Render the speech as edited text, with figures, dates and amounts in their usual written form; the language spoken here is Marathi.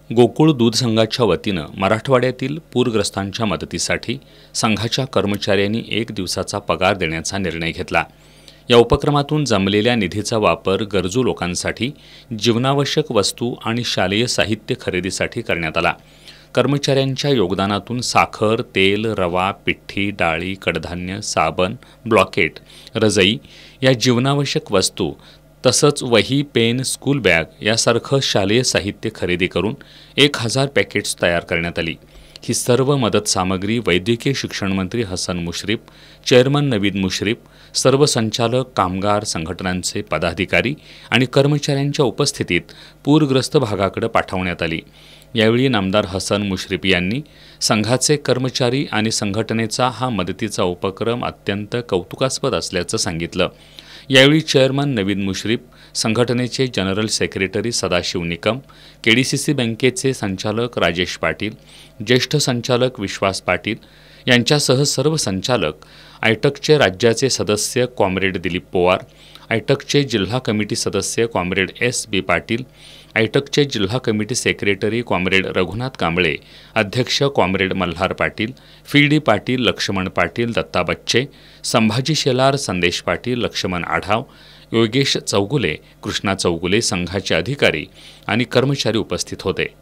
गोकुळ दूध संघाच्या वतीनं मराठवाड्यातील पूरग्रस्तांच्या मदतीसाठी संघाच्या कर्मचाऱ्यांनी 1 दिवसाचा पगार देण्याचा निर्णय घेतला। या उपक्रमातून जमलेल्या निधीचा वापर गरजू लोकांसाठी जीवनावश्यक वस्तू आणि शालेय साहित्य खरेदीसाठी करण्यात आला। कर्मचाऱ्यांच्या योगदानातून साखर, तेल, रवा, पिठी, डाळी, कडधान्य, साबण, ब्लॉकेट, रजई या जीवनावश्यक वस्तू तसंच वही, पेन, स्कूल बॅग यासारखं शालेय साहित्य खरेदी करून 1000 पॅकेट्स तयार करण्यात आली। ही सर्व मदत सामग्री वैद्यकीय शिक्षण मंत्री हसन मुश्रीफ, चेअरमन नवीद मुश्रीफ, सर्व संचालक, कामगार संघटनांचे पदाधिकारी आणि कर्मचाऱ्यांच्या उपस्थितीत पूरग्रस्त भागाकडे पाठवण्यात आली। यावेळी नामदार हसन मुश्रीफ यांनी संघाचे कर्मचारी आणि संघटनेचा हा मदतीचा उपक्रम अत्यंत कौतुकास्पद असल्याचं सांगितलं। यावेळी चेअरमन नवीद मुश्रीफ, संघटनेचे जनरल सेक्रेटरी सदाशिव निकम, केडीसीसी बँकेचे संचालक राजेश पाटील, ज्येष्ठ संचालक विश्वास पाटील यांच्यासह सर्व संचालक, आयटकचे राज्याचे सदस्य कॉम्रेड दिलीप पवार, आयटकचे जिल्हा कमिटी सदस्य कॉम्रेड S.B. पाटील, आयटकचे जिल्हा committee secretary comrade Raghunath Kamble, अध्यक्ष कॉम्रेड मल्हार पाटील, FD पाटील, लक्ष्मण पाटील, दत्ता बच्चे, संभाजी शेलार, संदेश पाटील, लक्ष्मण आढाव, योगेश चौगुले, कृष्णा चौगुले, संघाचे अधिकारी आणि कर्मचारी उपस्थित होते।